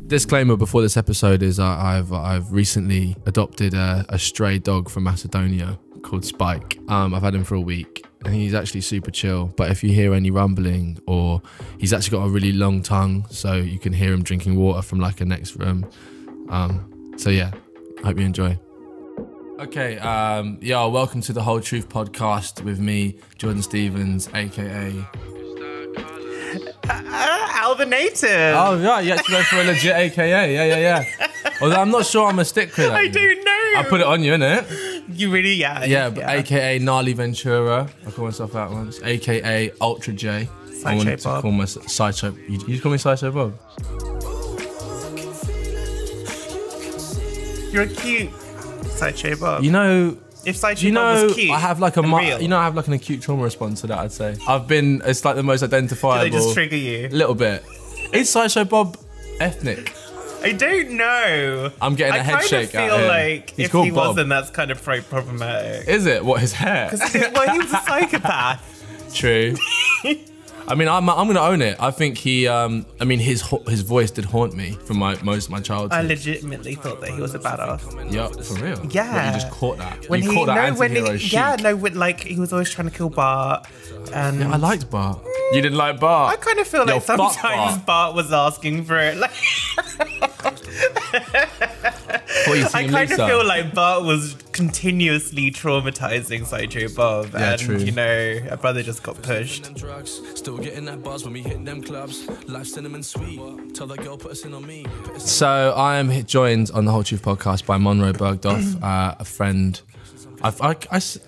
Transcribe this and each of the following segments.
Disclaimer before this episode is I've recently adopted a stray dog from Macedonia called Spike. I've had him for a week and he's actually super chill, but if you hear any rumbling, or he's actually got a really long tongue, so you can hear him drinking water from like a next room. So yeah, hope you enjoy. Okay, yeah, welcome to the Whole Truth podcast with me, Jordan Stevens, aka Alvin Native. Oh yeah, you actually go for a legit AKA, yeah. Although I'm not sure I'm a stick with that. I don't know. I put it on you, innit? You really, yeah. Yeah, but AKA Gnarly Ventura. I call myself that once. AKA Ultra J. I wanted to call myself Sideshow. You call me Sideshow Bob? You're a cute Sideshow Bob. You know, if Sideshow Bob was cute, I have like I have like an acute trauma response to that. I'd say it's like the most identifiable. Do they just trigger you? A little bit. Is Sideshow Bob ethnic? I don't know. I'm getting a head shake out here. I feel like He's if called he Bob. wasn't, that's kind of problematic. Is it? What, his hair? Well, he was a psychopath. True. I mean, I'm gonna own it. I think he, his voice did haunt me for most of my childhood. I legitimately thought that he was a badass. Yeah, for real. Yeah. But you just caught that. When you caught that anti-hero chic. Yeah, no, like he was always trying to kill Bart. And yeah, I liked Bart. You didn't like Bart? I kind of feel like sometimes Bart was asking for it. Like, I kind of feel like Bart was continuously traumatizing Sideshow Bob. Yeah, and, true. You know, a brother just got pushed. Still getting that buzz when we hit them clubs. Life cinnamon sweet. Tell that girl put us in on me. So I am joined on the Whole Truth podcast by Munroe Bergdorf, a friend. I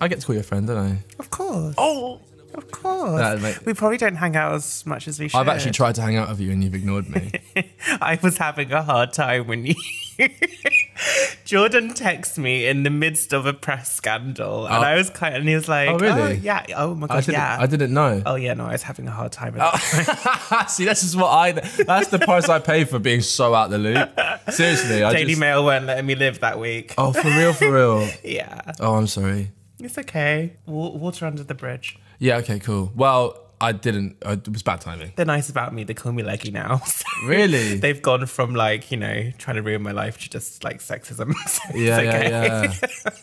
get to call you a friend, don't I? Of course. Oh. Of course. We probably don't hang out as much as we should. I've actually tried to hang out with you and you've ignored me. I was having a hard time when you... Jordan texted me in the midst of a press scandal, and I was and he was like, "Oh really? Oh, yeah. Oh my god, yeah." I didn't know. Oh yeah, no, I was having a hard time with that. See, that's the price I pay for being so out the loop. Seriously, Daily Mail weren't letting me live that week. Oh, for real? Yeah. Oh, I'm sorry. It's okay. Water under the bridge. Yeah. Okay. Cool. Well, I didn't. It was bad timing. They're nice about me. They call me Leggy now. So really? They've gone from like, you know, trying to ruin my life to just like sexism. So yeah.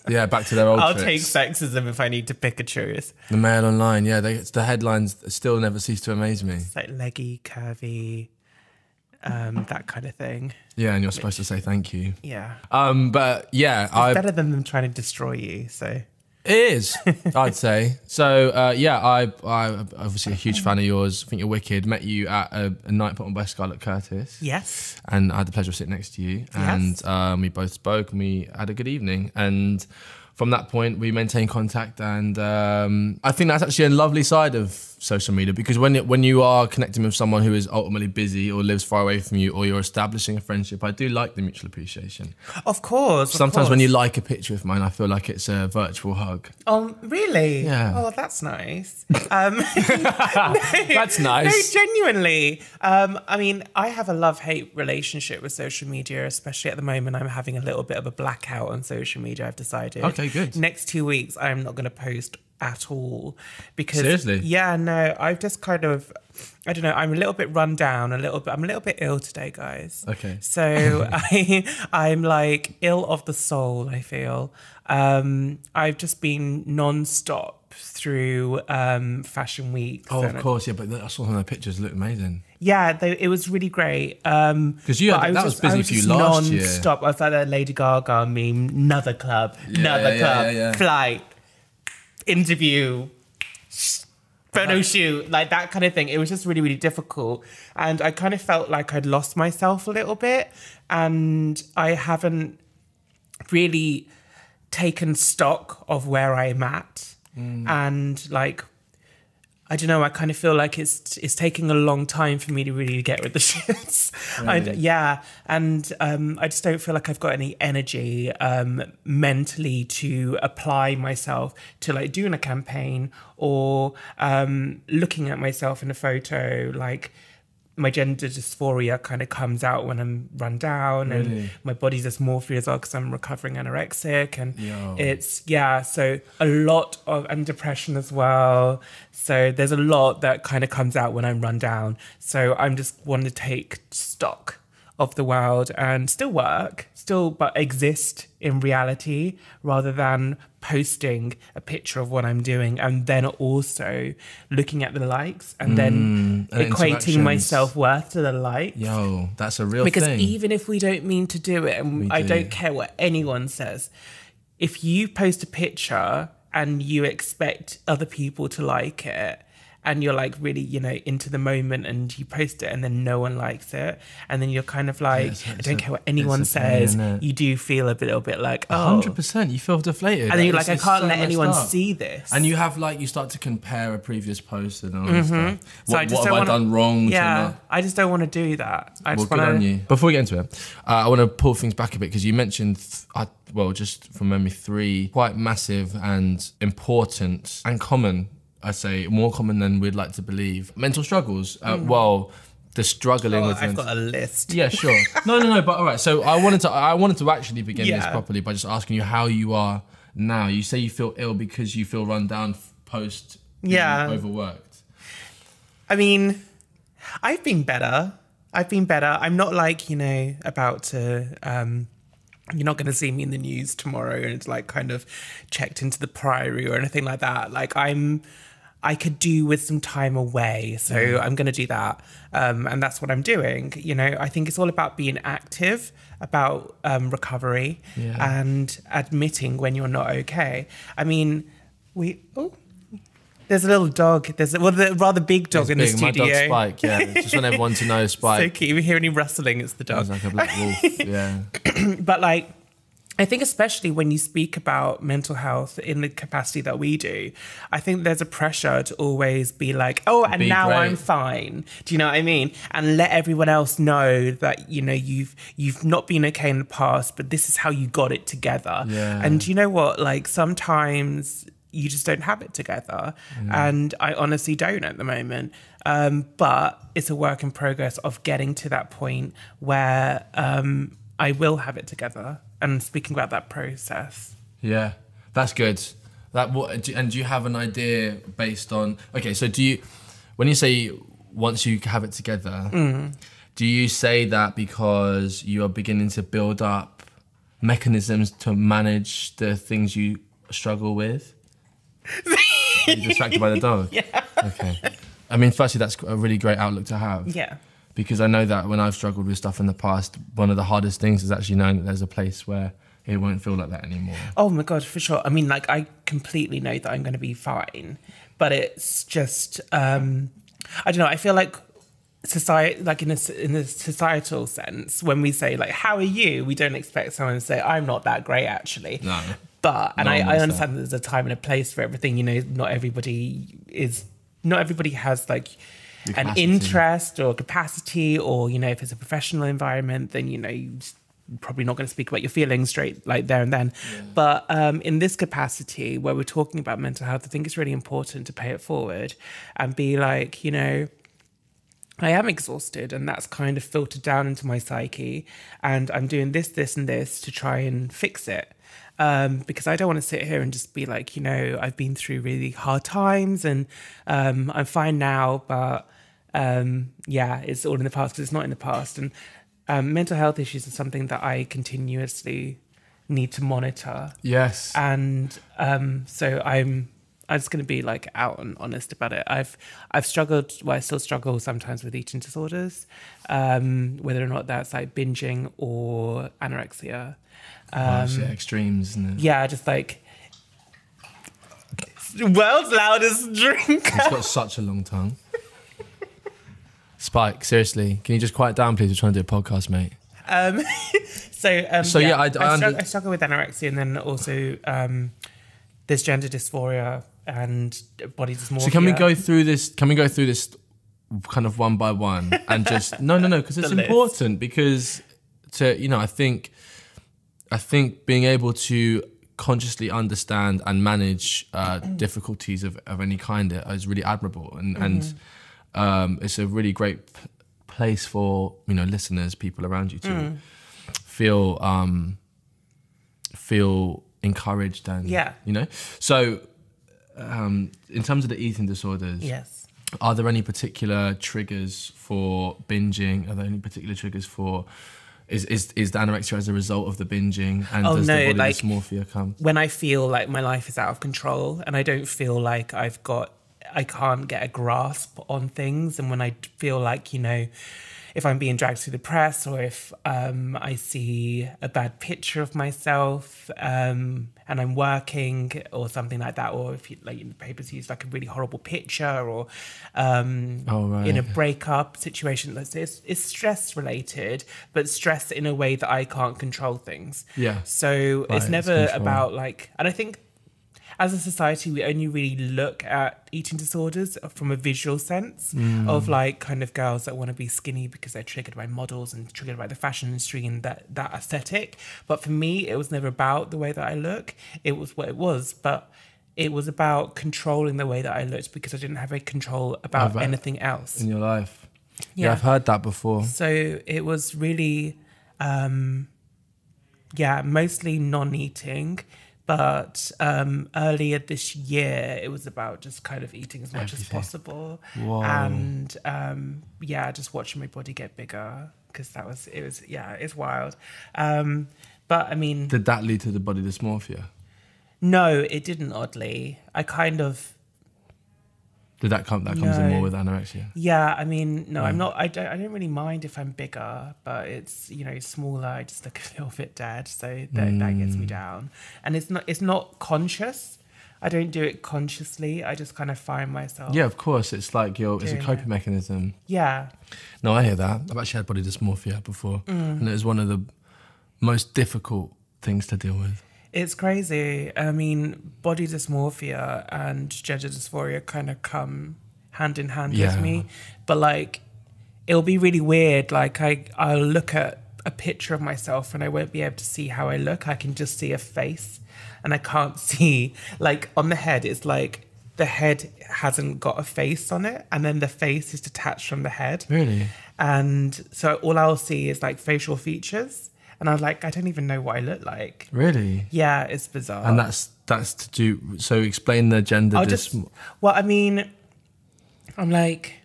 Yeah, back to their old I'll tricks. take sexism if I need to pick a choice. The Mail Online, yeah, the headlines still never cease to amaze me. It's like leggy, curvy, that kind of thing. Yeah, and you're supposed to say thank you. Yeah. But yeah, it's better than them trying to destroy you, so... It is, I'd say. So, yeah, I'm obviously a huge fan of yours. I think you're wicked. Met you at a night put on by Scarlett Curtis. Yes. And I had the pleasure of sitting next to you. Yes. And we both spoke and we had a good evening. And from that point, we maintained contact. And I think that's actually a lovely side of social media, because when you are connecting with someone who is ultimately busy or lives far away from you, or you're establishing a friendship, I do like the mutual appreciation. Of course. Sometimes when you like a picture of mine, I feel like it's a virtual hug. Oh, really? Yeah. Oh, that's nice. That's nice. No, genuinely. I mean, I have a love-hate relationship with social media, especially at the moment. I'm having a little bit of a blackout on social media, I've decided. Okay, good. Next 2 weeks, I'm not going to post at all, because seriously, yeah, no, I've just kind of, I don't know, I'm a little bit run down, I'm a little bit ill today, guys. Okay. So I'm like ill of the soul, I feel. I've just been non-stop through Fashion Week. Oh, of course, yeah, but I saw some of the pictures, look amazing. Yeah, it was really great. Because that was busy for you last year. Non-stop. I was like that Lady Gaga meme, another club, flight, interview, photo shoot, like that kind of thing. It was just really, really difficult. And I kind of felt like I'd lost myself a little bit. And I haven't really taken stock of where I'm at. And like, I don't know, I kind of feel like it's taking a long time for me to really get rid of the shits. Really? I just don't feel like I've got any energy mentally to apply myself to like doing a campaign or looking at myself in a photo. Like, my gender dysphoria kind of comes out when I'm run down, and my body's dysmorphia as well because I'm recovering anorexic, and so a lot of, and depression as well. So there's a lot that kind of comes out when I'm run down. So I'm just wanting to take stock of the world and still work, but exist in reality rather than posting a picture of what I'm doing and then also looking at the likes and then equating my self-worth to the likes. Yo, that's a real thing. Because even if we don't mean to do it, and I don't care what anyone says, if you post a picture and you expect other people to like it, and you're like really, you know, into the moment and you post it and then no one likes it. And then you're kind of like, I don't care what anyone says. You do feel a little bit like, 100%. You feel deflated. And then you're like, I can't let anyone see this. And you have like, you start to compare a previous post and all this stuff. What have I done wrong? Yeah, I just don't want to do that. I just good on you. Before we get into it, I want to pull things back a bit because you mentioned, just from memory, 3 quite massive and important and common, I say more common than we'd like to believe, mental struggles. The struggling with. I've got a list. Yeah, sure. No. But all right. So I wanted to actually begin this properly by just asking you how you are now. You say you feel ill because you feel run down post. Being overworked. I mean, I've been better. I'm not like, you know, about to. You're not going to see me in the news tomorrow and it's like kind of checked into the Priory or anything like that. Like I could do with some time away. So I'm going to do that. And that's what I'm doing. You know, I think it's all about being active, about recovery and admitting when you're not okay. I mean, there's a little dog. There's a rather big dog in the studio. My dog Spike, yeah. Just want everyone to know Spike. So cute. If you hear any rustling, it's the dog. It's like a black wolf, yeah. But like, I think especially when you speak about mental health in the capacity that we do, I think there's a pressure to always be like, and now great. I'm fine. Do you know what I mean? And let everyone else know that, you know, you've not been okay in the past, but this is how you got it together. Yeah. And you know what? Like sometimes you just don't have it together. And I honestly don't at the moment. But it's a work in progress of getting to that point where I will have it together. And speaking about that process. Yeah, that's good. And do you have an idea based on, okay, so when you say once you have it together, do you say that because you are beginning to build up mechanisms to manage the things you struggle with? Are you distracted by the dog? Yeah. Okay. I mean, firstly, that's a really great outlook to have. Yeah. Because I know that when I've struggled with stuff in the past, one of the hardest things is actually knowing that there's a place where it won't feel like that anymore. Oh my God, for sure. I mean, like, I completely know that I'm going to be fine, but it's just, I don't know, I feel like society, like in a societal sense, when we say like, how are you? We don't expect someone to say, I'm not that great actually. No. But, and I understand that there's a time and a place for everything, you know, not everybody has like, an interest or capacity, or, you know, if it's a professional environment, then, you know, you're probably not going to speak about your feelings straight like there and then. Yeah. But in this capacity where we're talking about mental health, I think it's really important to pay it forward and be like, you know, I am exhausted and that's kind of filtered down into my psyche and I'm doing this, this and this to try and fix it. Because I don't want to sit here and just be like, you know, I've been through really hard times and I'm fine now, but it's all in the past, because it's not in the past. And mental health issues are something that I continuously need to monitor. Yes. And so I'm just going to be like out and honest about it. I've struggled, I still struggle sometimes with eating disorders, whether or not that's like binging or anorexia. Extremes, isn't it? Yeah, just like world's loudest drinker. He's got such a long tongue. Spike, seriously, can you just quiet down, please? We're trying to do a podcast, mate. I struggle with anorexia, and then also there's gender dysphoria and body dysmorphia. So can we go through this? Kind of one by one, and just no, because it's important. Because I think being able to consciously understand and manage difficulties of any kind is really admirable, and it's a really great place for, you know, listeners, people around you to feel encouraged and you know. So in terms of the eating disorders, yes, Are there any particular triggers for binging? Are there any particular triggers for... Is the anorexia as a result of the binging? And does the body dysmorphia come? When I feel like my life is out of control and I don't feel like I can't get a grasp on things, and when I feel like, you know, if I'm being dragged through the press, or if I see a bad picture of myself and I'm working or something like that, or if like in the papers use like a really horrible picture, or in a breakup situation, let's say it's stress related, but stress in a way that I can't control things. Yeah. So it's never about like, and I think as a society, we only really look at eating disorders from a visual sense of like kind of girls that want to be skinny because they're triggered by models and triggered by the fashion industry and that aesthetic. But for me, it was never about the way that I look. It was what it was, but it was about controlling the way that I looked because I didn't have a control about anything else. In your life. Yeah, I've heard that before. So it was really, mostly non-eating. But earlier this year, it was about just kind of eating as much as possible. Whoa. And just watching my body get bigger, because it's wild. But I mean... Did that lead to the body dysmorphia? No, it didn't, oddly. I kind of... Did that comes in more with anorexia? Yeah, I mean, no, I'm not. I don't really mind if I'm bigger, but it's, you know, smaller. I just look a little bit dead, so that gets me down. And it's not conscious. I don't do it consciously. I just kind of find myself. Yeah, of course. It's like it's a coping mechanism. Yeah. No, I hear that. I've actually had body dysmorphia before, and it was one of the most difficult things to deal with. It's crazy. I mean, body dysmorphia and gender dysphoria kind of come hand in hand with me. But like, it'll be really weird. Like I'll look at a picture of myself and I won't be able to see how I look. I can just see a face, and I can't see, like on the head, it's like the head hasn't got a face on it, and then the face is detached from the head. Really? And so all I'll see is like facial features. And I was like, I don't even know what I look like. Really? Yeah, it's bizarre. And that's to do... So explain the gender... Well, I mean, I'm like...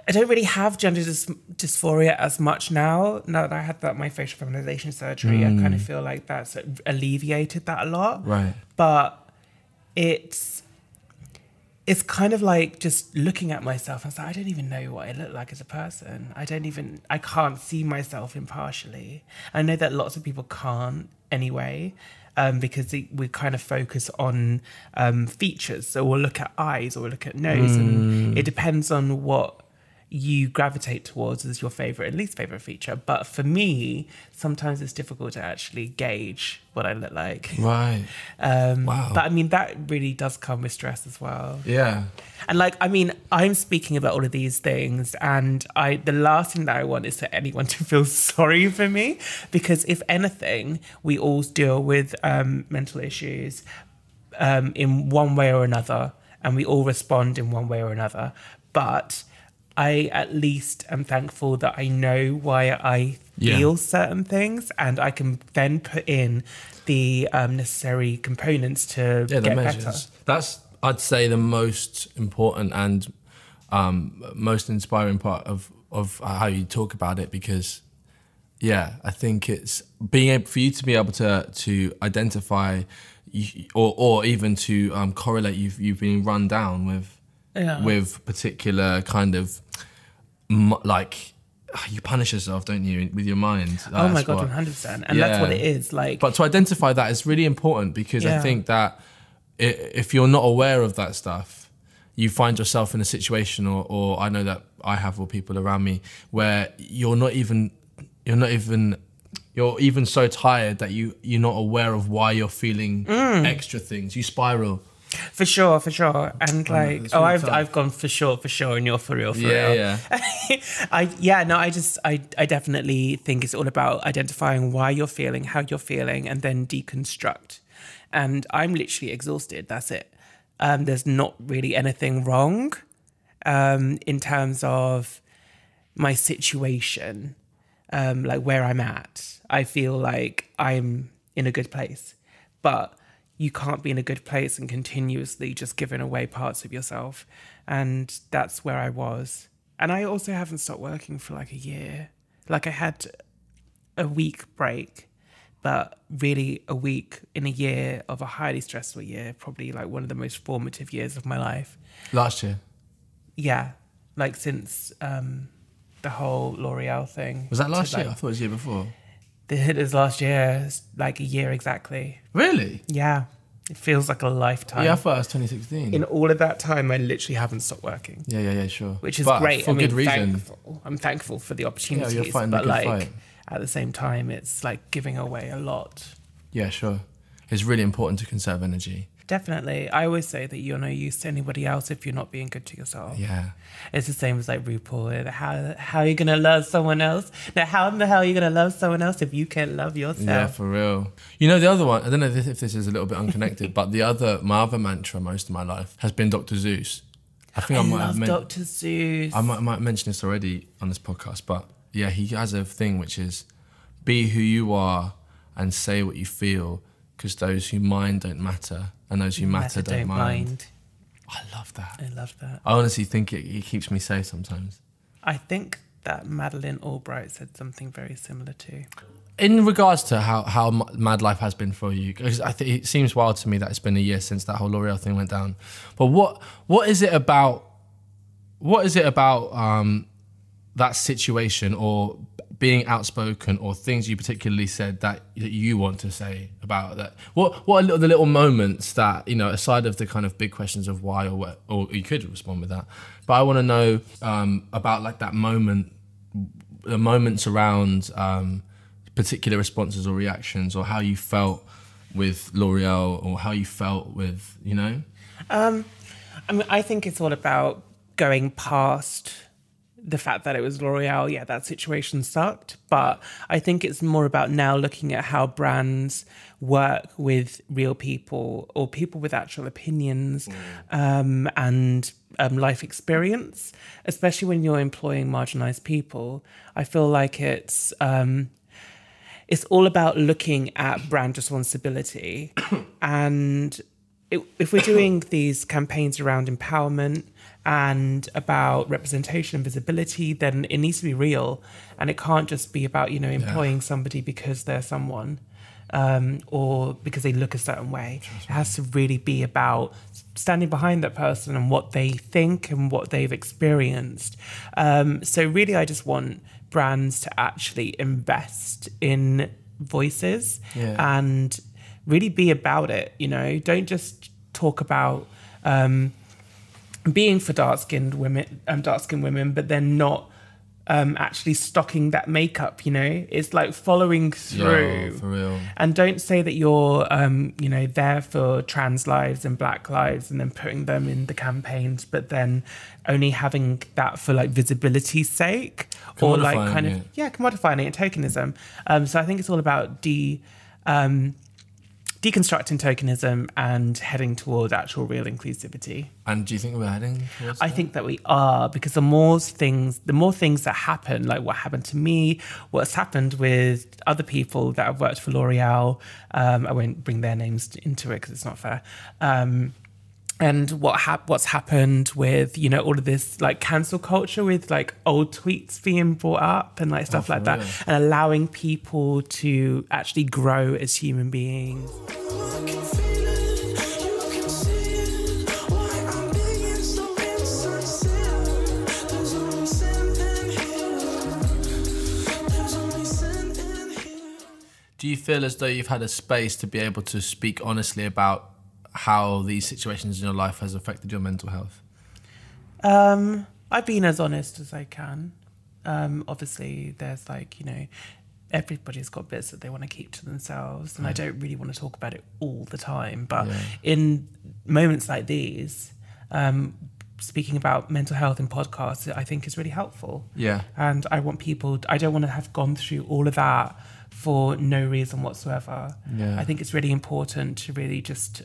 I don't really have gender dysphoria as much now. Now that I had my facial feminization surgery, I kind of feel like that's alleviated that a lot. Right. But it's kind of like just looking at myself. I was like, I don't even know what I look like as a person. I can't see myself impartially. I know that lots of people can't anyway, because we kind of focus on features. So we'll look at eyes or we'll look at nose, and it depends on what you gravitate towards as your favorite and least favorite feature. But for me, sometimes it's difficult to actually gauge what I look like. Right. Wow. But I mean, that really does come with stress as well. Yeah. And like, I mean, I'm speaking about all of these things, and the last thing that I want is for anyone to feel sorry for me, because if anything, we all deal with mental issues in one way or another, and we all respond in one way or another. But I at least am thankful that I know why I feel certain things, and I can then put in the necessary components to get better. That's, I'd say, the most important and most inspiring part of how you talk about it, because I think it's being able for you to be able to identify or even to correlate you've been run down with particular kind of like, you punish yourself, don't you, with your mind? Oh my God, 100%. And that's what it is. Like, but to identify that is really important, because I think that if you're not aware of that stuff, you find yourself in a situation, or I know that I have, or people around me, where you're even so tired that you're not aware of why you're feling extra things. You spiral. For sure. And like, I've gone for sure, and you're for real. Yeah. I definitely think it's all about identifying why you're feeling, how you're feeling, and then deconstruct. And I'm literally exhausted. That's it. There's not really anything wrong in terms of my situation, like where I'm at. I feel like I'm in a good place. But you can't be in a good place and continuously just giving away parts of yourself. And that's where I was. And I also haven't stopped working for like a year. Like I had a week break, but really a week in a year of a highly stressful year, probably like one of the most formative years of my life. Last year? Yeah, like since the whole L'Oreal thing. Was that last year? I thought it was the year before. It was last year, like a year exactly. Really? Yeah, it feels like a lifetime. Yeah, I thought it was 2016. In all of that time, I literally haven't stopped working. Yeah, sure. Which is great. For good reason. I'm thankful for the opportunities. Yeah, you're fighting a good fight. At the same time, it's like giving away a lot. Yeah, sure. It's really important to conserve energy. Definitely. I always say that you're no use to anybody else if you're not being good to yourself. Yeah. It's the same as like RuPaul. How are you going to love someone else? Now, how in the hell are you going to love someone else if you can't love yourself? Yeah, for real. You know, the other one, I don't know if this is a little bit unconnected, but my other mantra most of my life has been Dr. Zeus. I think I might have Dr. Zeus. I might mention this already on this podcast, but yeah, he has a thing which is be who you are and say what you feel, because those who mind don't matter and those who matter don't mind. I love that. I love that. I honestly think it keeps me safe sometimes. I think that Madeleine Albright said something very similar too. In regards to how mad life has been for you, because I think it seems wild to me that it's been a year since that whole L'Oreal thing went down. But what is it about? What is it about that situation, or being outspoken, or things you particularly said that you want to say about that? What are the little moments that, you know, aside of the kind of big questions of why or what, or you could respond with that, but I want to know about like that moment, the moments around particular responses or reactions, or how you felt with L'Oreal, or how you felt with, you know? I mean, I think it's all about going past the fact that it was L'Oreal. Yeah, that situation sucked, but I think it's more about now looking at how brands work with real people, or people with actual opinions and life experience, especially when you're employing marginalized people. I feel like it's all about looking at brand responsibility. And if we're doing these campaigns around empowerment and about representation and visibility, then it needs to be real. And it can't just be about, you know, employing somebody because they're someone or because they look a certain way. It has to really be about standing behind that person and what they think and what they've experienced. So really, I just want brands to actually invest in voices and really be about it. You know, don't just talk about being for dark-skinned women, but then not actually stocking that makeup. You know, it's like following through. For real. And don't say that you're you know, there for trans lives and black lives and then putting them in the campaigns, but then only having that for like visibility's sake, or like kind of commodifying it and tokenism. So I think it's all about deconstructing tokenism and heading toward actual real inclusivity. And do you think we're heading towards that? I think that we are, because the more things that happen, like what happened to me, what's happened with other people that have worked for L'Oreal, I won't bring their names into it because it's not fair, and what's happened with, you know, all of this like cancel culture with like old tweets being brought up and like stuff like that, and allowing people to actually grow as human beings. Do you feel as though you've had a space to be able to speak honestly about how these situations in your life has affected your mental health? I've been as honest as I can. Obviously, there's like, you know, everybody's got bits that they want to keep to themselves, and I don't really want to talk about it all the time. But in moments like these, speaking about mental health in podcasts, I think is really helpful. Yeah. And I don't want to have gone through all of that for no reason whatsoever. Yeah. I think it's really important to really just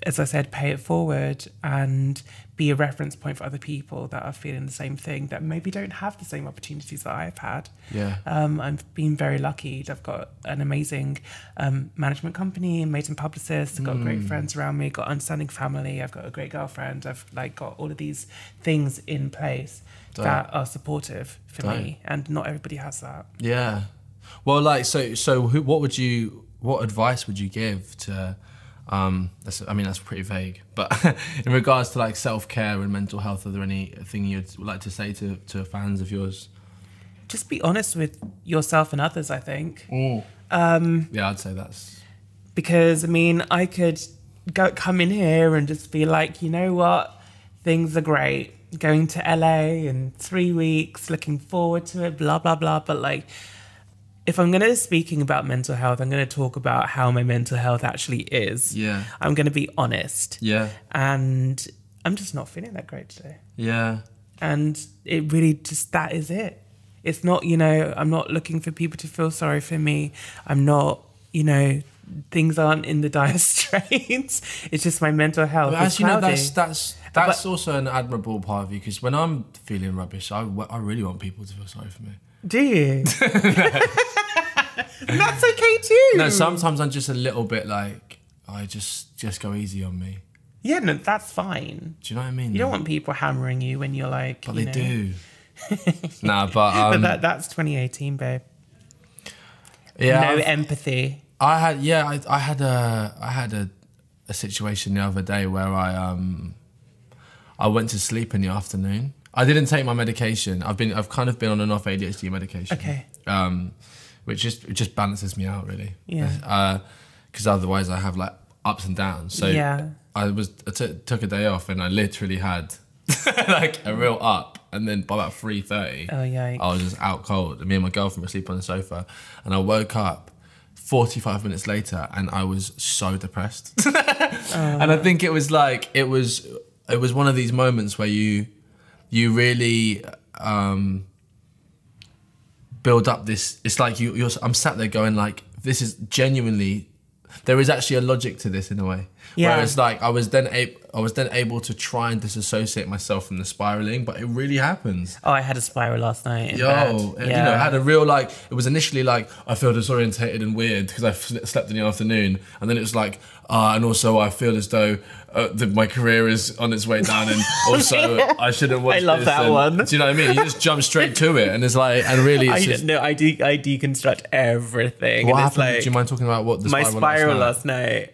as I said, pay it forward and be a reference point for other people that are feeling the same thing, that maybe don't have the same opportunities that I've had. Yeah. I've been very lucky. I've got an amazing management company, amazing publicists. I've got great friends around me, got understanding family. I've got a great girlfriend. I've like got all of these things in place that are supportive for me, and not everybody has that. Yeah. Well, like, what advice would you give to, that's pretty vague, but in regards to like self-care and mental health, are there anything you'd like to say to fans of yours? Just be honest with yourself and others, I think. Yeah, I'd say that's... Because, I mean, I could come in here and just be like, you know what, things are great. Going to LA in 3 weeks, looking forward to it, blah, blah, blah. But like, if I'm going to be speaking about mental health, I'm going to talk about how my mental health actually is. Yeah. I'm going to be honest. Yeah. And I'm just not feeling that great today. Yeah. And it really just, that is it. It's not, you know, I'm not looking for people to feel sorry for me. I'm not, you know, things aren't in the dire straits. It's just my mental health. But as you know, that's also an admirable part of you, because when I'm feeling rubbish, I really want people to feel sorry for me. Do you? That's okay too. No, sometimes I'm just a little bit like, I just go easy on me. Yeah, no, that's fine. Do you know what I mean? You don't want people hammering you when you're like, but they do. Nah, but that's 2018, babe. Yeah, no empathy. I had a situation the other day where I went to sleep in the afternoon. I didn't take my medication. I've kind of been on and off ADHD medication. Okay. Which just balances me out really. Yeah. Because otherwise I have like ups and downs. So yeah. I took a day off and I literally had like a real up, and then by about 3:30, I was just out cold. And me and my girlfriend were asleep on the sofa, and I woke up 45 minutes later and I was so depressed. And I think it was one of these moments where you really build up this. It's like I'm sat there going like, this is genuinely, there is actually a logic to this in a way. Yeah. Whereas like I was then able to try and disassociate myself from the spiraling, but it really happens. Oh, I had a spiral last night. And, you know, I had a real like, it was initially like I feel disorientated and weird because I slept in the afternoon, and then it was like, and also I feel as though my career is on its way down, and also I shouldn't watch. I love this, that one. Do you know what I mean? You just jump straight to it, and it's like, and really, it's I deconstruct everything. What happened? Like, do you mind talking about what the spiral last night?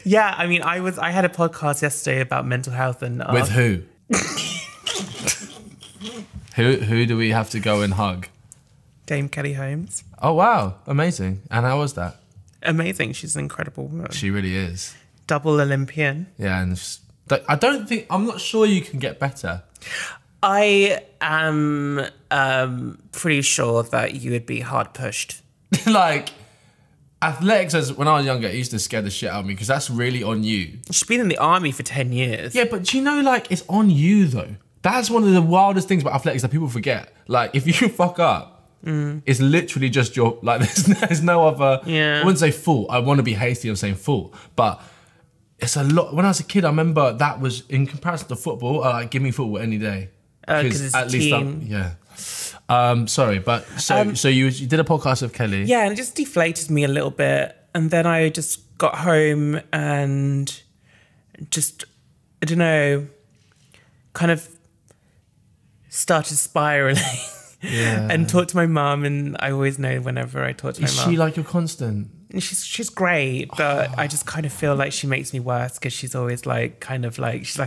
Yeah, I mean, I had a podcast yesterday about mental health and with who? Who do we have to go and hug? Dame Kelly Holmes. Oh wow, amazing! And how was that? Amazing. She's an incredible woman. She really is. Double Olympian. Yeah, and I'm not sure you can get better. I am pretty sure that you would be hard pushed. Like, athletics, when I was younger, it used to scare the shit out of me because that's really on you. She's been in the army for 10 years. Yeah, but do you know, like, it's on you, though. That's one of the wildest things about athletics that people forget. Like, if you fuck up, it's literally just your, like, there's no other, I wouldn't say fault. I want to be hasty on saying fault, but it's a lot. When I was a kid, I remember that was, in comparison to football, like, give me football any day. Because it's at least sorry, but so you did a podcast with Kelly. Yeah, and it just deflated me a little bit. And then I just got home and just, I don't know, kind of started spiraling. Yeah. And talked to my mum, and I always know whenever I talk to my mum. Is she like your constant? She's great, but I just kind of feel like she makes me worse because she's always like, kind of like, she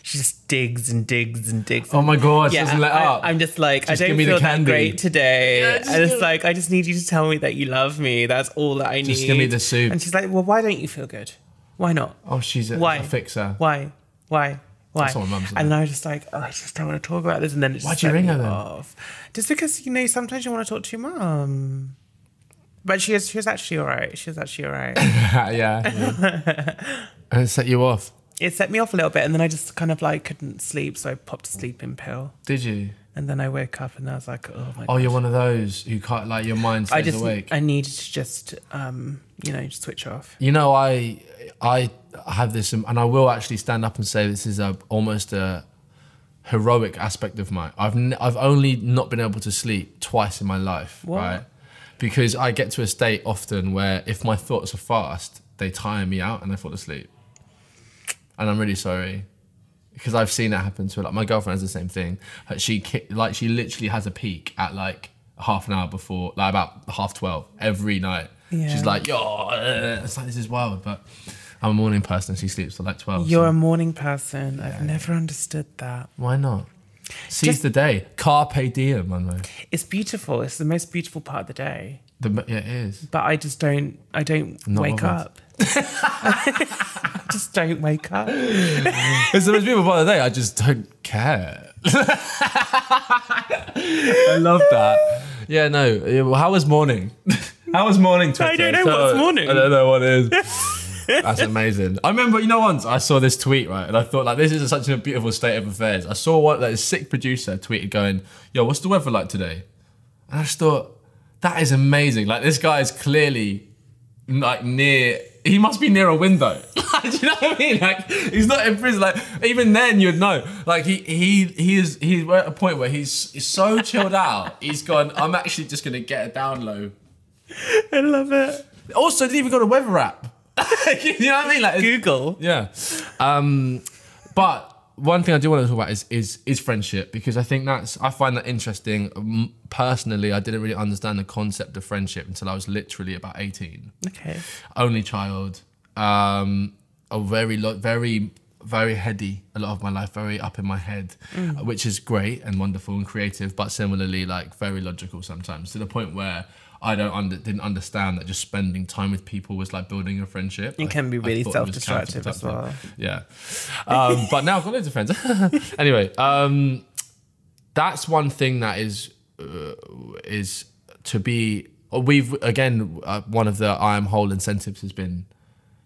just digs and digs and digs. Oh my God, she doesn't let up. I'm just like, I don't feel that great today. Yeah, and it's like, I just need you to tell me that you love me. That's all that I need. Just give me the soup. And she's like, well, why don't you feel good? Why not? Oh, she's a fixer. Why? That's what my mum said. And I was just like, I just don't want to talk about this. And then it just why'd you ring her then? Off. Just because, you know, sometimes you want to talk to your mum. But she was actually all right. She was actually all right. Yeah. And it set you off? It set me off a little bit. And then I just kind of like couldn't sleep. So I popped a sleeping pill. Did you? And then I woke up and I was like, oh my god. Oh, you're one of those who can't, like, your mind stays awake. I needed to just, just switch off. You know, I have this, and I will actually stand up and say this is almost a heroic aspect of mine. I've only not been able to sleep twice in my life, right? Because I get to a state often where if my thoughts are fast, they tire me out and I fall asleep. And I'm really sorry. Because I've seen it happen to her. Like, my girlfriend has the same thing. She literally has a peak at like half an hour before, like about 12:30 every night. Yeah. She's like, yo, it's like, this is wild. But I'm a morning person and she sleeps till like 12. You're a morning person. Yeah. I've never understood that. Why not? Seize the day. Carpe diem, Munroe. It's beautiful. It's the most beautiful part of the day. Yeah, it is. But I don't wake up. I just don't wake up. It's the most beautiful part of the day. I just don't care. I love that. Yeah, no. How was morning? How was morning, Twitter? I don't know what's morning. I don't know what it is. That's amazing. I remember, once I saw this tweet, right? And I thought, like, this is such a beautiful state of affairs. I saw one, like, a sick producer tweeted going, yo, what's the weather like today? And I just thought, that is amazing. Like, this guy is clearly, like, he must be near a window. Do you know what I mean? Like, he's not in prison. Like, even then you'd know. Like, he's at a point where he's so chilled out. He's gone, I'm actually just going to get a down low. I love it. Also, didn't even got a weather app. You know what I mean? Like, Google. Yeah. But one thing I do want to talk about is friendship, because I find that interesting. Personally, I didn't really understand the concept of friendship until I was literally about 18. Okay. Only child. Very heady a lot of my life, very up in my head, which is great and wonderful and creative, but similarly, like, very logical sometimes, to the point where I didn't understand that just spending time with people was like building a friendship. It can be really self-destructive as well. Yeah. But now I've got loads of friends. Anyway, that's one thing that is to be, we've, again, one of the IAMWHOLE incentives has been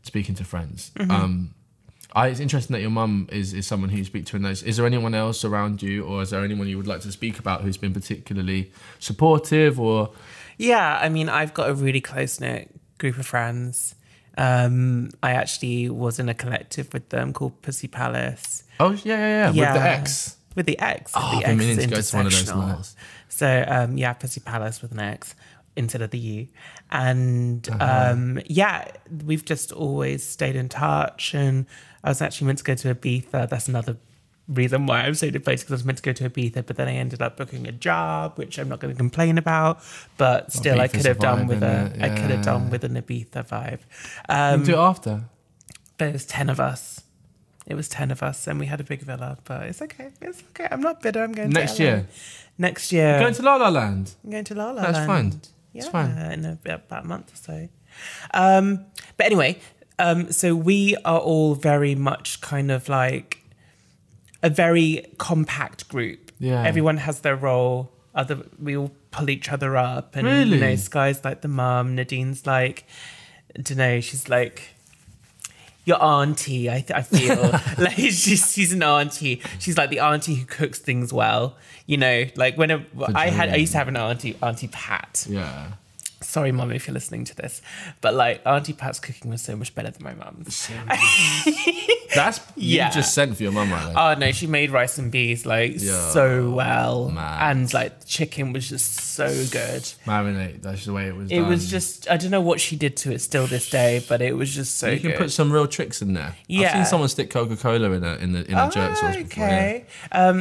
speaking to friends. It's interesting that your mum is someone who you speak to in those. Is there anyone else around you, or is there anyone you would like to speak about who's been particularly supportive, or... Yeah, I mean, I've got a really close-knit group of friends. I actually was in a collective with them called Pussy Palace. Oh, yeah. With the X. With the X. Oh, I've been meaning to go to one of those nights. So, Pussy Palace with an X instead of the U. And, we've just always stayed in touch. And I was actually meant to go to Ibiza. That's another reason why I'm so depressed, because I was meant to go to Ibiza, but then I ended up booking a job, which I'm not going to complain about, but still I could have done with an Ibiza vibe. You do it after? But it was 10 of us. It was 10 of us, and we had a big villa, but it's okay. It's okay. I'm not bitter. I'm going next year. Next year. You're going to La La Land? I'm going to La La Land. That's fine. Yeah, it's fine. In about a month or so. But anyway, so we are all very much kind of like a very compact group. Yeah. Everyone has their role. We all pull each other up. And, really? Sky's like the mum. Nadine's like, I don't know, she's like your auntie, I feel. Like she's an auntie. She's like the auntie who cooks things well. Like when I used to have an auntie Pat. Yeah. Sorry, Mum, if you're listening to this, but like Auntie Pat's cooking was so much better than my mum's. That's you just sent for your mum, right? Oh no, she made rice and beans so well, and like the chicken was just so good. Marinate, that's the way it was. It was just, I don't know what she did to it still this day, but it was just so good. You can put some real tricks in there. Yeah, I've seen someone stick Coca-Cola in a jerk sauce before. Okay, I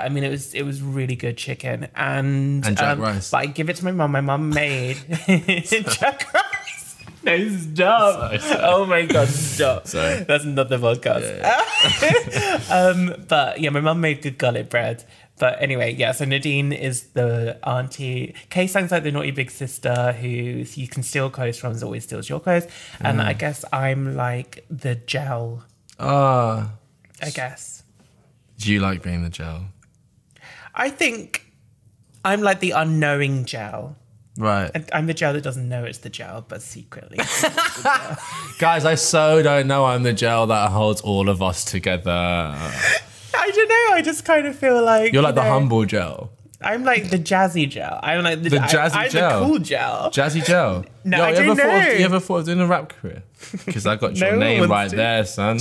mean it was really good chicken and jack rice. But I give it to my mum. My mum made. Jack rice. No, stop. Sorry. Oh my God, stop. Sorry. That's another podcast. Yeah. But yeah, my mum made good gullet bread. But anyway, so Nadine is the auntie. Kay Sang's like the naughty big sister who you can steal clothes from, always steals your clothes. And I guess I'm like the gel. I guess. Do you like being the gel? I think I'm like the unknowing gel. Right. And I'm the gel that doesn't know it's the gel, but secretly. Guys, I so don't know I'm the gel that holds all of us together. I don't know. I just kind of feel like... You're like the humble gel. I'm like the jazzy gel. I'm like the jazzy gel. I'm the cool gel. Jazzy gel. No, Yo, I don't know. You ever thought of doing a rap career? Because I got your No name one right wants to. there, son.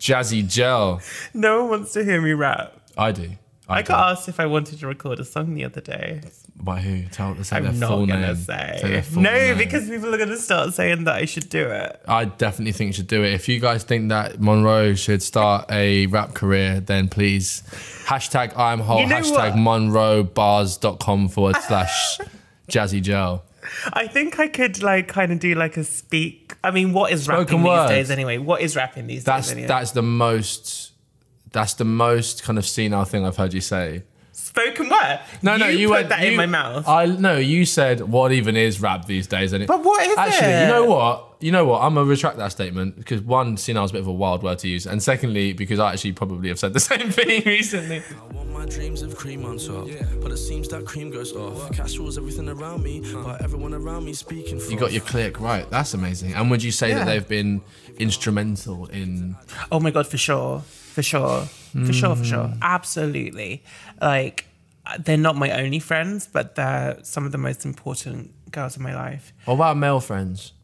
Jazzy gel. No one wants to hear me rap. I do. I got asked if I wanted to record a song the other day. By who? Say I'm their not full gonna name. say. No, because people are gonna start saying that I should do it. I definitely think you should do it. If you guys think that Munroe should start a rap career, then please hashtag IAMWHOLE, You know hashtag munroebars.com/jazzy gel. I think I could like kind of do like a speak. I mean, what is Spoken rapping word. these days anyway? What is rapping these days anyway? That's the most kind of senile thing I've heard you say. Spoken word. No, you put went that in my mouth. You said what even is rap these days? And But what is actually, it? You know what? I'm gonna retract that statement because one, senile is a bit of a wild word to use, and secondly, because I actually probably have said the same thing recently. I want my dreams of cream on top, but it seems that cream goes off. Cash rules everything around me, but everyone around me speaking for. You got your click right. That's amazing. And would you say that they've been instrumental in? Oh my god, for sure. Absolutely. Like, they're not my only friends, but they're some of the most important girls in my life. What about male friends?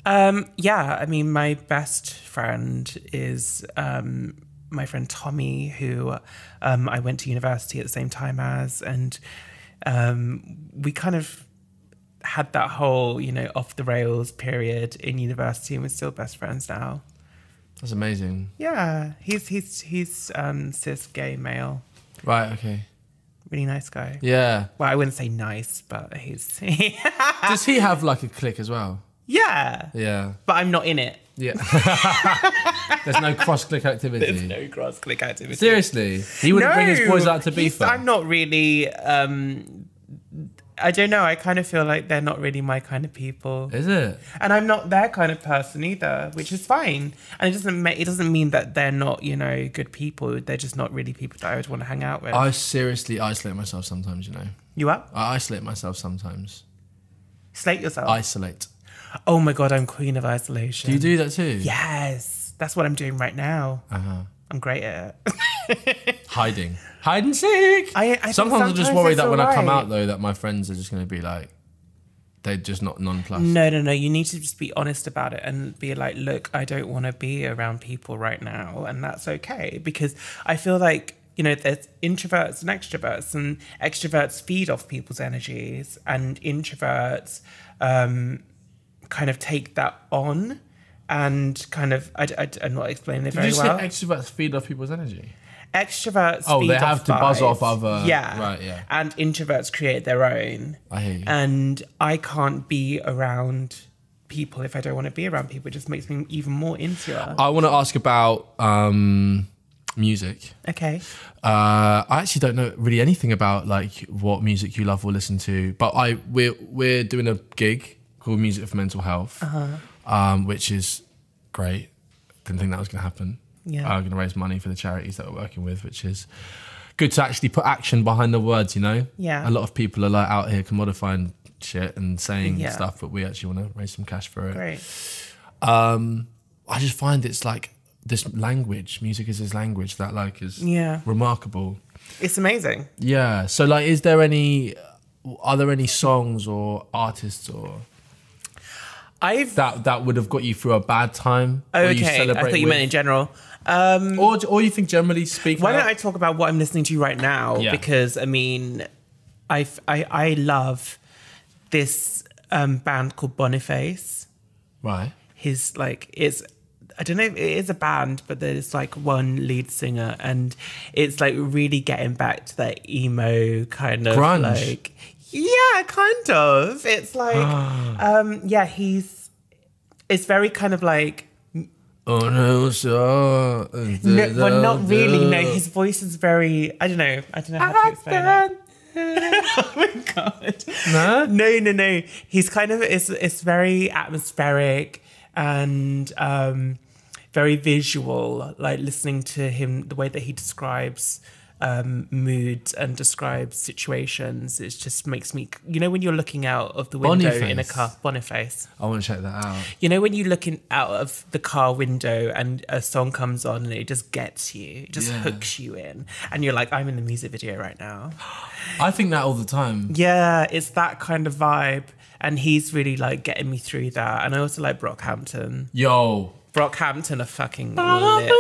Yeah, I mean, my best friend is my friend Tommy, who I went to university at the same time as, and we kind of had that whole, off the rails period in university, and we're still best friends now. That's amazing. Yeah, he's cis gay male. Right. Okay. Really nice guy. Yeah. Well, I wouldn't say nice, but he's. Does he have like a clique as well? Yeah. Yeah. But I'm not in it. Yeah. There's no cross-click activity. There's no cross-click activity. Seriously? He wouldn't bring his boys out to beef? I'm not really... I don't know. I kind of feel like they're not really my kind of people. Is it? And I'm not their kind of person either, which is fine. And it doesn't mean that they're not, good people. They're just not really people that I would want to hang out with. I seriously isolate myself sometimes, You are? I isolate myself sometimes. Slate yourself? Isolate. Oh my God, I'm queen of isolation. Do you do that too? Yes. That's what I'm doing right now. Uh-huh. I'm great at it. Hiding. Hide and seek. I sometimes I'm just worried that when I come right. out, though, that my friends are just going to be like, they're just not nonplussed. No. You need to just be honest about it and be like, look, I don't want to be around people right now. And that's okay. Because I feel like, there's introverts and extroverts feed off people's energies, and introverts kind of take that on and kind of, I'm not explaining it very well. Did you say extroverts feed off people's energy? Extroverts they feed have off to buzz vibes. off other... Yeah. Right, yeah. And introverts create their own. I hear you. And I can't be around people if I don't want to be around people. It just makes me even more insular. I want to ask about music. Okay. I actually don't know really anything about like what music you love or listen to, but we're doing a gig called Music for Mental Health, which is great. Didn't think that was going to happen. Yeah. I'm going to raise money for the charities that we're working with, which is good to actually put action behind the words, Yeah. A lot of people are like out here commodifying shit and saying Yeah. stuff, but we actually want to raise some cash for it. Great. I just find it's like this language, music is this language that like is remarkable. It's amazing. Yeah. So like, are there any songs or artists or that would have got you through a bad time? Okay, or you I thought you meant in general. Or you think generally speaking? Why don't I talk about what I'm listening to right now? Yeah. Because I mean, I love this band called Boniface. Right. I don't know if it is a band, but there's like one lead singer, and it's like really getting back to that emo kind of grunge. like, yeah, kind of. It's like, it's very kind of like, oh no, so well, not really. No, his voice is very, I don't know how to explain it. Oh my God. No. He's kind of, it's very atmospheric and very visual, like listening to him, the way that he describes moods and describes situations. It just makes me, you know, when you're looking out of the window in a car, Boniface. I want to check that out. You know, when you're looking out of the car window and a song comes on and it just gets you, it just hooks you in, and you're like, I'm in the music video right now. I think that all the time. Yeah, it's that kind of vibe, and he's really like getting me through that. And I also like Brockhampton. Yo. Brockhampton are fucking lit.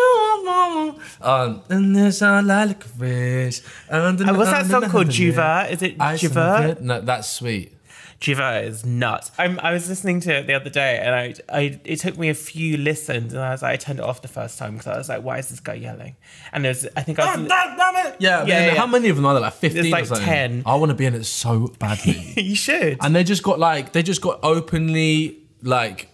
And there's a licorice. What's that song called? Juva? Is it Juva? No, that's sweet. Juva is nuts. I was listening to it the other day, and it took me a few listens, and I was like, I turned it off the first time because I was like, why is this guy yelling? And it was, I think I was... Damn it! Yeah. How many of them are there? Like 15 There's like or something? 10. I want to be in it so badly. You should. And they just got openly like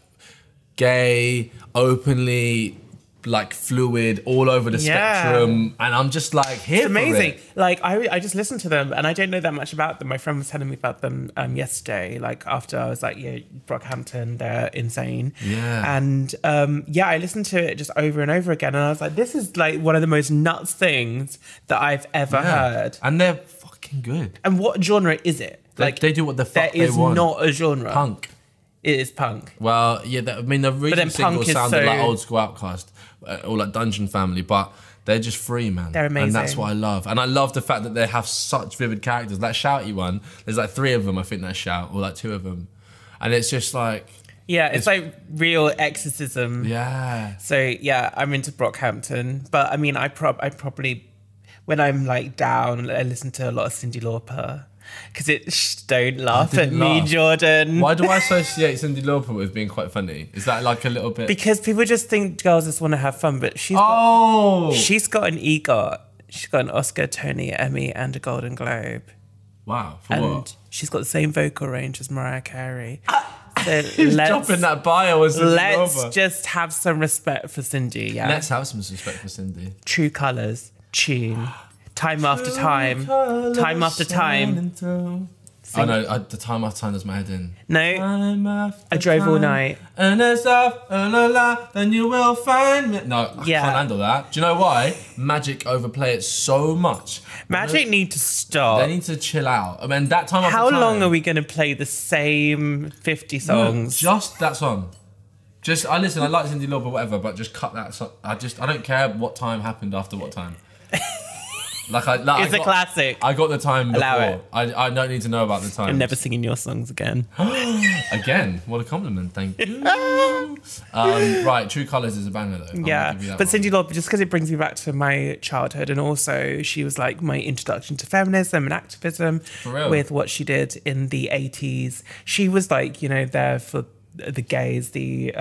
gay, openly like fluid, all over the spectrum, and I'm just like here. It's amazing. Like I just listened to them, and I don't know that much about them. My friend was telling me about them yesterday. Like after I was like, yeah, Brockhampton, they're insane. Yeah. And I listened to it just over and over again, and I was like, this is like one of the most nuts things that I've ever heard. And they're fucking good. And what genre is it? Like they do what the fuck they want. There is not a genre. Punk. It is punk. Well, yeah. I mean, the recent singles sounded like old school Outcast. Or like Dungeon Family, but they're just free, man. They're amazing. And that's what I love. And I love the fact that they have such vivid characters. That shouty one, there's like 3 of them, I think, that shout, or like 2 of them. And it's just like... Yeah, it's like real exorcism. Yeah. So, yeah, I'm into Brockhampton. But, I mean, I probably, when I'm like down, I listen to a lot of Cyndi Lauper. Because don't laugh at me, Jordan. Why do I associate Cyndi Lauper with being quite funny? Is that like a little bit... Because people just think girls just want to have fun, but she's got an EGOT. She's got an Oscar, Tony, Emmy, and a Golden Globe. Wow, for what? She's got the same vocal range as Mariah Carey. So Who's dropping that bio as Cyndi Lauper? Let's just have some respect for Cyndi, yeah? Let's have some respect for Cyndi. True Colours, tune... Time after time, time after time. Oh no, the time after time does my head in. No, I drove all night. And then you will find me. No, I can't handle that. Do you know why? Magic overplay it so much. Magic need to stop. They need to chill out. I mean, that time after time. How time. long are we going to play the same 50 songs? No, just that song. I like Cyndi Lauper, whatever, but just cut that song. I don't care what time happened after what time. It's a classic. I got the time before. Allow it. I don't need to know about the time. I'm never singing your songs again. Again? What a compliment, thank you. Right, True Colours is a banger though. Yeah, but Cyndi Lauper, just because it brings me back to my childhood, and also she was like my introduction to feminism and activism with what she did in the 80s. She was like, you know, there for the gays, the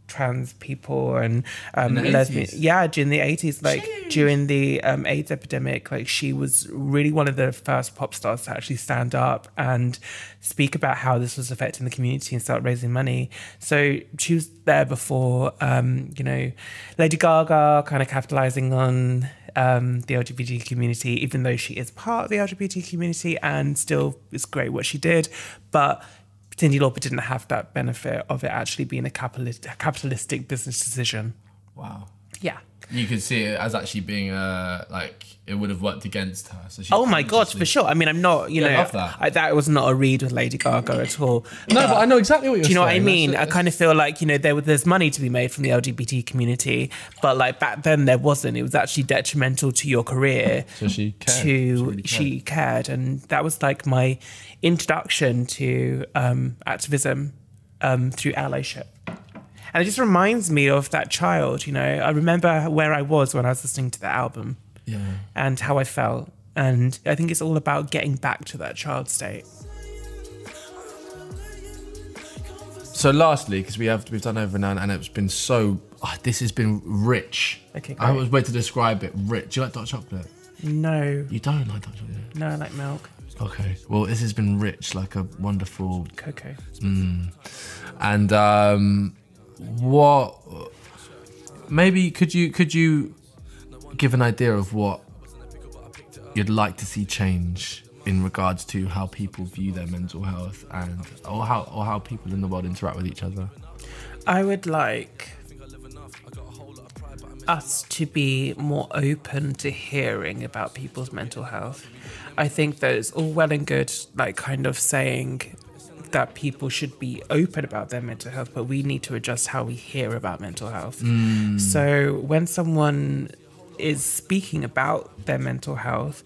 trans people and lesbians. Yeah, during the 80s, like during the AIDS epidemic, like she was really one of the first pop stars to actually stand up and speak about how this was affecting the community and start raising money. So she was there before, you know, Lady Gaga kind of capitalizing on the LGBT community, even though she is part of the LGBT community, and still it's great what she did. But Cyndi Lauper didn't have that benefit of it actually being a capitalistic business decision. Wow. Yeah. You could see it as actually being like it would have worked against her. So oh my God, for sure. I mean, I'm not, you know, love that. That was not a read with Lady Gaga at all. No, but I know exactly what you're saying. Do you know what I mean? I kind of feel like, you know, there's money to be made from the LGBT community, but like back then there wasn't. It was actually detrimental to your career. So she cared. She cared. And that was like my introduction to activism through allyship. And it just reminds me of that child, you know. I remember where I was when I was listening to the album. Yeah. And how I felt. And I think it's all about getting back to that child state. So lastly, because we've done over now, and it's been so... this has been rich. Okay, great. I was way to describe it. Rich. Do you like dark chocolate? No. You don't like dark chocolate? No, I like milk. Okay. Well, this has been rich, like a wonderful... Cocoa. And what... Maybe could you give an idea of what you'd like to see change in regards to how people view their mental health and or how people in the world interact with each other? I would like us to be more open to hearing about people's mental health. I think that it's all well and good, like kind of saying that people should be open about their mental health, but we need to adjust how we hear about mental health. So when someone is speaking about their mental health,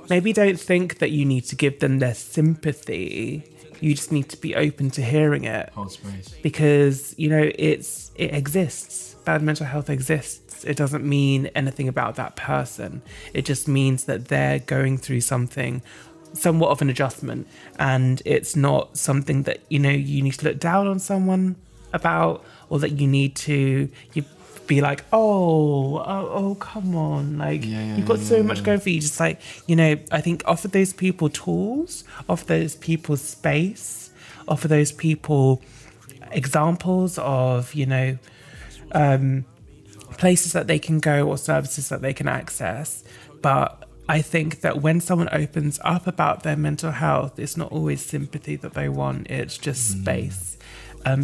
maybe don't think that you need to give them their sympathy. You just need to be open to hearing it. Hold space. Because, you know, it exists. Bad mental health exists. It doesn't mean anything about that person. It just means that they're going through something, somewhat of an adjustment. And it's not something that, you know, you need to look down on someone about, or that you need to be like, oh, come on. Like, you've got so much going for you. Just like, you know, I think offer those people tools, offer those people space, offer those people examples of, you know, places that they can go or services that they can access. But I think that when someone opens up about their mental health, it's not always sympathy that they want. It's just space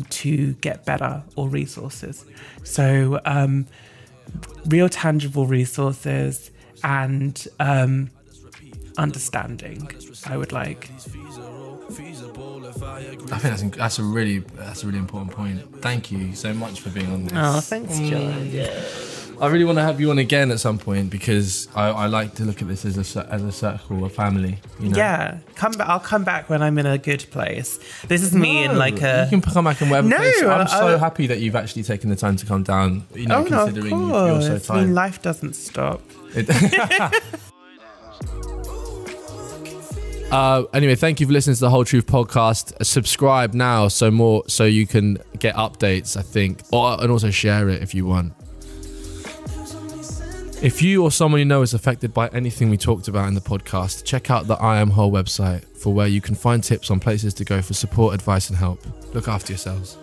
to get better, or resources. So real tangible resources and understanding, I would like. I think that's a really important point. Thank you so much for being on this. Oh, thanks, John. Yeah. I really want to have you on again at some point, because I like to look at this as a circle, a family. You know? Yeah, I'll come back when I'm in a good place. This is me in like a. You can come back in whatever place. I'm so happy that you've actually taken the time to come down. You know, considering you're so tired. I mean, life doesn't stop. Anyway, thank you for listening to the Whole Truth podcast. Subscribe now so you can get updates, I think, and also share it if you want. If you or someone you know is affected by anything we talked about in the podcast, check out the IAMWHOLE website for where you can find tips on places to go for support, advice and help. Look after yourselves.